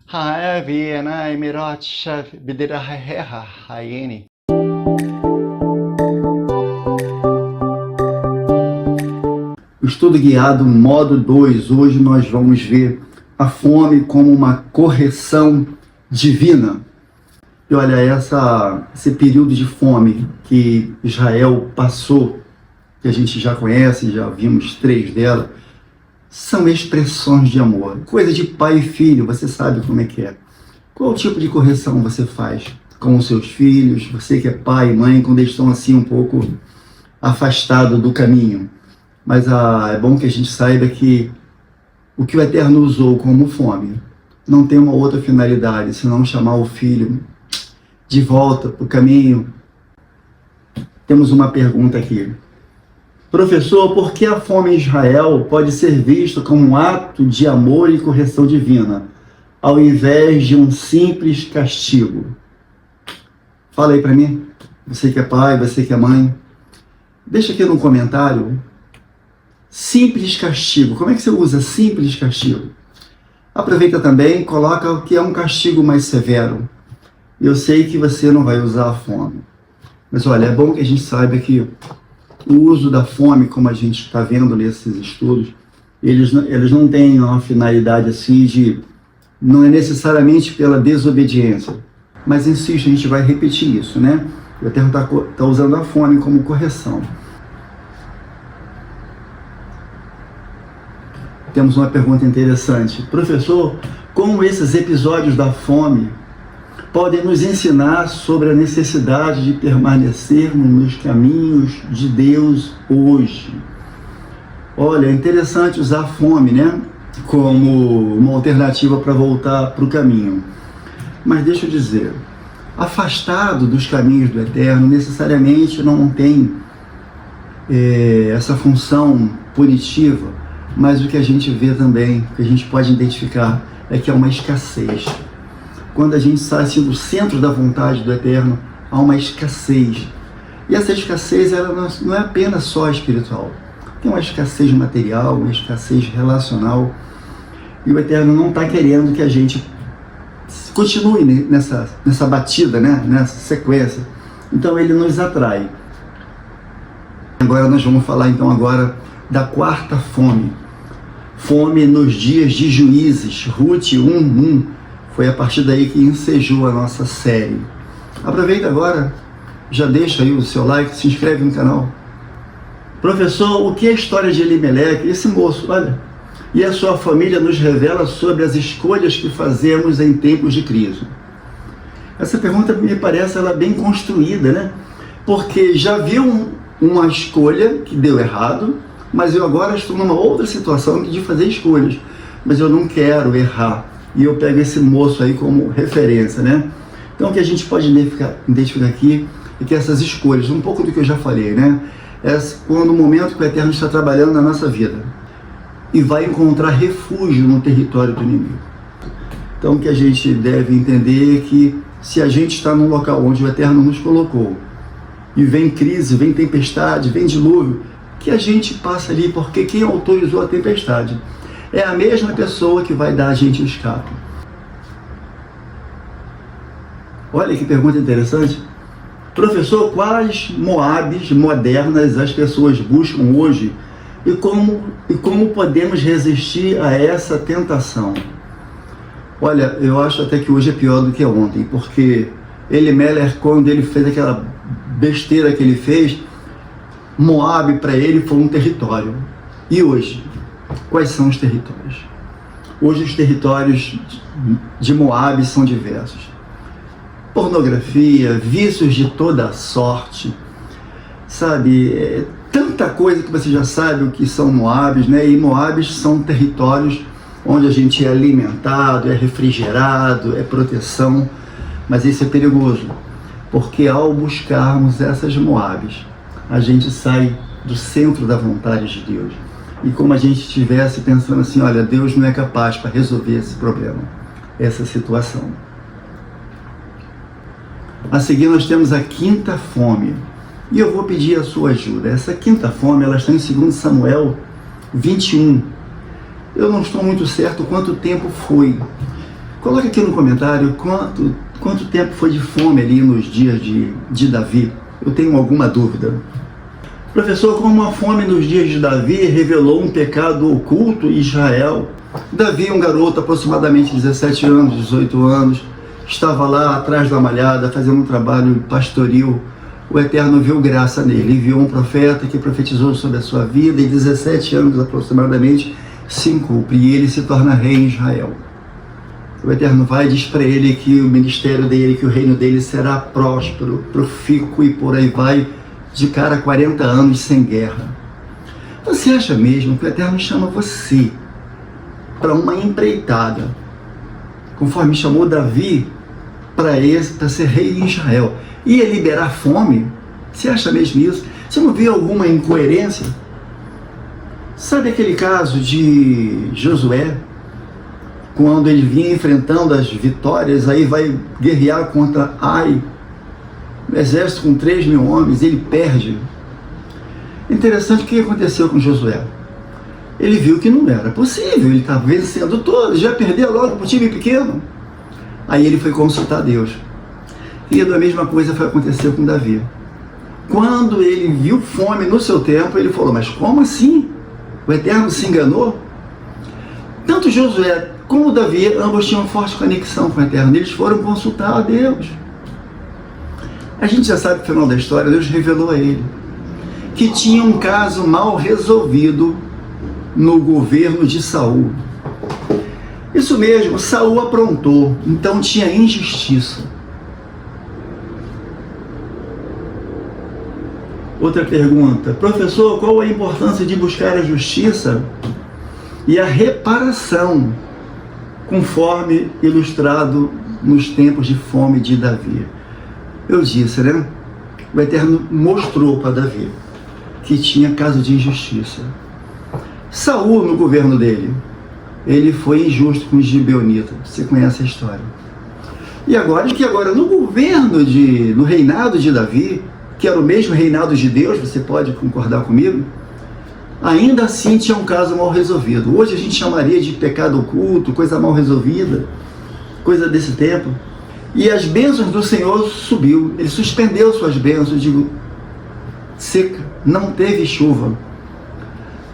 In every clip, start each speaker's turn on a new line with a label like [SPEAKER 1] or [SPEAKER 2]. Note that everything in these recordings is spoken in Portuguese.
[SPEAKER 1] Haevienai mirotsha bidiraheha haeni. O estudo guiado modo 2, hoje nós vamos ver a fome como uma correção divina. E olha, esse período de fome que Israel passou, que a gente já conhece, já vimos 3 delas, são expressões de amor, coisa de pai e filho, você sabe como é que é. Qual tipo de correção você faz com os seus filhos, você que é pai e mãe, quando eles estão assim um pouco afastados do caminho? Mas é bom que a gente saiba que o que o Eterno usou como fome não tem uma outra finalidade, senão chamar o filho de volta para o caminho. Temos uma pergunta aqui. Professor, por que a fome em Israel pode ser vista como um ato de amor e correção divina, ao invés de um simples castigo? Fala aí para mim, você que é pai, você que é mãe. Deixa aqui no comentário. Simples castigo, como é que você usa simples castigo? Aproveita também, coloca o que é um castigo mais severo. Eu sei que você não vai usar a fome, mas olha, é bom que a gente saiba que o uso da fome, como a gente está vendo nesses estudos, eles não têm uma finalidade assim de... não é necessariamente pela desobediência. Mas insisto, a gente vai repetir isso, né? O Eterno está usando a fome como correção. Temos uma pergunta interessante. Professor, como esses episódios da fome podem nos ensinar sobre a necessidade de permanecermos nos caminhos de Deus hoje? Olha, é interessante usar a fome, né, como uma alternativa para voltar para o caminho. Mas deixa eu dizer, afastado dos caminhos do Eterno necessariamente não tem essa função punitiva, mas o que a gente vê também, o que a gente pode identificar, é que há uma escassez. Quando a gente sai assim do centro da vontade do Eterno, há uma escassez. E essa escassez ela não é apenas só espiritual. Tem uma escassez material, uma escassez relacional. E o Eterno não está querendo que a gente continue nessa batida, né? Nessa sequência. Então ele nos atrai. Agora nós vamos falar então agora da quarta fome. Fome nos dias de Juízes, Ruth 1:1. Foi a partir daí que ensejou a nossa série. Aproveita agora, já deixa aí o seu like, se inscreve no canal. Professor, o que é a história de Elimeleque, esse moço, olha, e a sua família nos revela sobre as escolhas que fazemos em tempos de crise? Essa pergunta me parece ela bem construída, né? Porque já viu uma escolha que deu errado, mas eu agora estou numa outra situação de fazer escolhas, mas eu não quero errar. E eu pego esse moço aí como referência, né? Então o que a gente pode identificar aqui é que essas escolhas, um pouco do que eu já falei, né? É quando o momento que o Eterno está trabalhando na nossa vida e vai encontrar refúgio no território do inimigo. Então o que a gente deve entender é que se a gente está num local onde o Eterno nos colocou e vem crise, vem tempestade, vem dilúvio, que a gente passa ali, porque quem autorizou a tempestade é a mesma pessoa que vai dar a gente o escape. Olha que pergunta interessante. Professor, quais Moabes modernas as pessoas buscam hoje e como podemos resistir a essa tentação? Olha, eu acho até que hoje é pior do que ontem, porque Elimelech, quando ele fez aquela besteira que ele fez, Moabe para ele foi um território. E hoje? Quais são os territórios? Hoje os territórios de Moabe são diversos. Pornografia, vícios de toda sorte, sabe? Tanta coisa que você já sabe o que são Moabes, né? E Moabes são territórios onde a gente é alimentado, é refrigerado, é proteção. Mas isso é perigoso, porque ao buscarmos essas Moabes, a gente sai do centro da vontade de Deus. E como a gente estivesse pensando assim, olha, Deus não é capaz para resolver esse problema, essa situação. A seguir nós temos a quinta fome. E eu vou pedir a sua ajuda. Essa quinta fome, ela está em 2 Samuel 21. Eu não estou muito certo quanto tempo foi. Coloque aqui no comentário quanto tempo foi de fome ali nos dias de Davi. Eu tenho alguma dúvida. Professor, como a fome nos dias de Davi revelou um pecado oculto em Israel. Davi, um garoto aproximadamente 17 anos, 18 anos, estava lá atrás da malhada, fazendo um trabalho pastoril. O Eterno viu graça nele, enviou um profeta que profetizou sobre a sua vida, e 17 anos aproximadamente se cumpre, e ele se torna rei em Israel. O Eterno vai e diz para ele que o ministério dele, que o reino dele será próspero, profícuo e por aí vai, de cara a 40 anos sem guerra. Você acha mesmo que o Eterno chama você para uma empreitada, conforme chamou Davi para ser rei em Israel, ia liberar fome? Você acha mesmo isso? Você não vê alguma incoerência? Sabe aquele caso de Josué, quando ele vinha enfrentando as vitórias, aí vai guerrear contra Ai, um exército com 3.000 homens, ele perde. Interessante o que aconteceu com Josué. Ele viu que não era possível, ele estava vencendo todos, já perdeu logo para o time pequeno. Aí ele foi consultar Deus. E a mesma coisa aconteceu com Davi. Quando ele viu fome no seu tempo, ele falou, mas como assim? O Eterno se enganou? Tanto Josué como Davi, ambos tinham forte conexão com o Eterno. Eles foram consultar a Deus. A gente já sabe que no final da história, Deus revelou a ele que tinha um caso mal resolvido no governo de Saul. Isso mesmo, Saul aprontou, então tinha injustiça. Outra pergunta, professor, qual a importância de buscar a justiça e a reparação, conforme ilustrado nos tempos de fome de Davi? Eu disse, né? O Eterno mostrou para Davi que tinha caso de injustiça. Saul, no governo dele, ele foi injusto com os gibeonitas. Você conhece a história. E agora no reinado de Davi, que era o mesmo reinado de Deus, você pode concordar comigo, ainda assim tinha um caso mal resolvido. Hoje a gente chamaria de pecado oculto, coisa mal resolvida, coisa desse tempo. E as bênçãos do Senhor subiu, ele suspendeu suas bênçãos, seca, não teve chuva.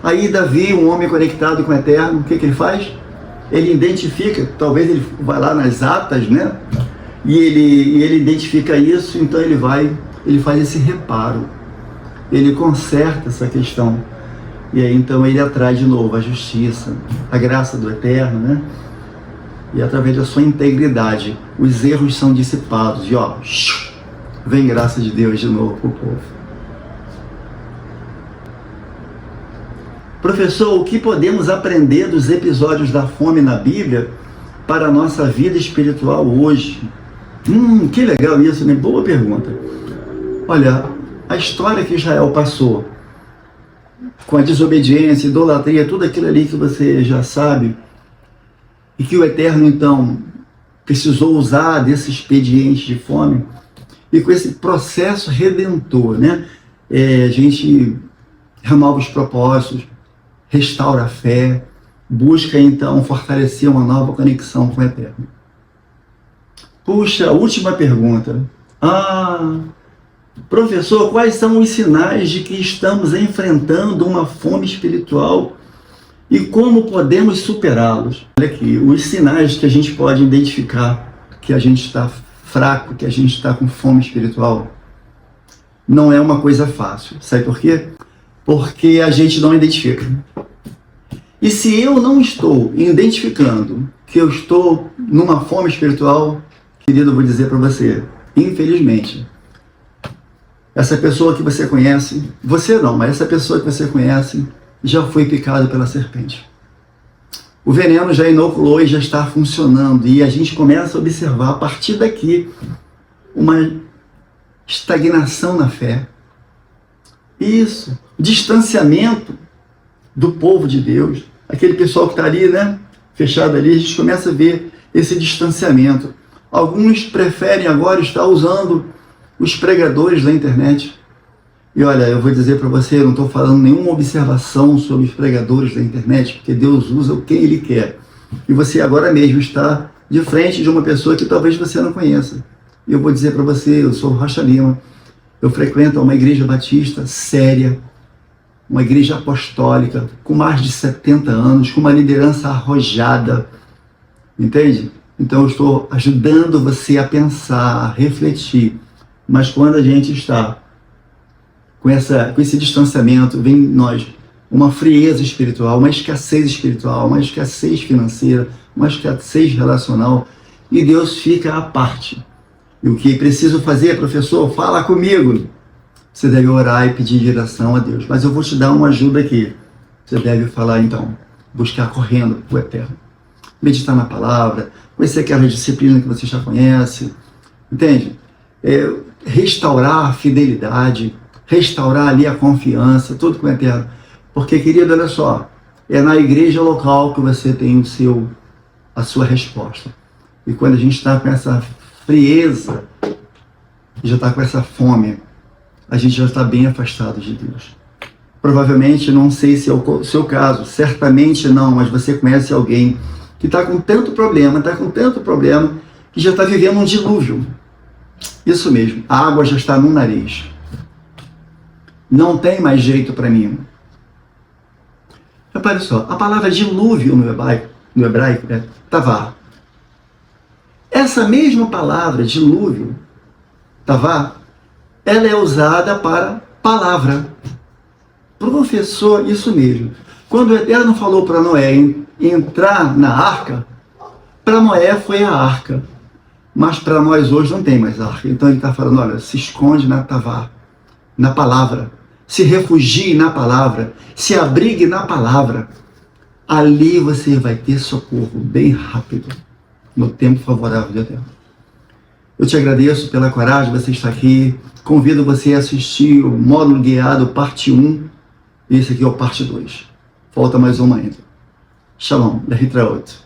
[SPEAKER 1] Aí Davi, um homem conectado com o Eterno, o que ele faz? Ele identifica, talvez ele vai lá nas atas, né? E ele identifica isso, então ele faz esse reparo, ele conserta essa questão. E aí então ele atrai de novo a justiça, a graça do Eterno, né? E através da sua integridade, os erros são dissipados. E vem graça de Deus de novo para o povo. Professor, o que podemos aprender dos episódios da fome na Bíblia para a nossa vida espiritual hoje? Que legal isso, né? Boa pergunta. Olha, a história que Israel passou, com a desobediência, idolatria, tudo aquilo ali que você já sabe, e que o Eterno, então, precisou usar desse expediente de fome, e com esse processo redentor, né? A gente renova os propósitos, restaura a fé, busca, então, fortalecer uma nova conexão com o Eterno. Puxa, última pergunta. Professor, quais são os sinais de que estamos enfrentando uma fome espiritual e como podemos superá-los? Olha aqui, os sinais que a gente pode identificar que a gente está fraco, que a gente está com fome espiritual, não é uma coisa fácil. Sabe por quê? Porque a gente não identifica. E se eu não estou identificando que eu estou numa fome espiritual, querido, eu vou dizer para você, infelizmente, essa pessoa que você conhece, você não, mas essa pessoa que você conhece já foi picada pela serpente. O veneno já inoculou e já está funcionando, e a gente começa a observar a partir daqui uma estagnação na fé. Isso, distanciamento do povo de Deus, aquele pessoal que está ali, né, fechado ali, a gente começa a ver esse distanciamento. Alguns preferem agora estar usando os pregadores da internet. E olha, eu vou dizer para você, eu não estou falando nenhuma observação sobre os pregadores da internet, porque Deus usa quem Ele quer. E você agora mesmo está de frente de uma pessoa que talvez você não conheça. E eu vou dizer para você, eu sou Rocha Lima, eu frequento uma igreja batista séria, uma igreja apostólica, com mais de 70 anos, com uma liderança arrojada, entende? Então eu estou ajudando você a pensar, a refletir. Mas quando a gente está com esse distanciamento, vem em nós uma frieza espiritual, uma escassez espiritual, uma escassez financeira, uma escassez relacional, e Deus fica à parte. E o que preciso fazer, professor? Fala comigo. Você deve orar e pedir direção a Deus. Mas eu vou te dar uma ajuda aqui. Você deve falar então, buscar correndo para o eterno. Meditar na palavra, conhecer aquela disciplina que você já conhece, entende? Restaurar a fidelidade, restaurar ali a confiança, tudo com o eterno. Porque, querido, olha só, é na igreja local que você tem a sua resposta. E quando a gente está com essa frieza, já está com essa fome, a gente já está bem afastado de Deus. Provavelmente, não sei se é o seu caso, certamente não, mas você conhece alguém que está com tanto problema, que já está vivendo um dilúvio. Isso mesmo, a água já está no nariz. Não tem mais jeito para mim. Repare só, a palavra dilúvio no hebraico é tavar. Essa mesma palavra, dilúvio, tavar, ela é usada para palavra. Professor, isso mesmo. Quando o Eterno falou para Noé entrar na arca, para Noé foi a arca. Mas para nós hoje não tem mais arca. Então ele está falando, olha, se esconde na tavar, na palavra. Se refugie na palavra. Se abrigue na palavra. Ali você vai ter socorro bem rápido, no tempo favorável de Deus. Eu te agradeço pela coragem de você estar aqui. Convido você a assistir o módulo guiado, parte 1. Esse aqui é o parte 2. Falta mais uma ainda. Shalom, da Ritraot.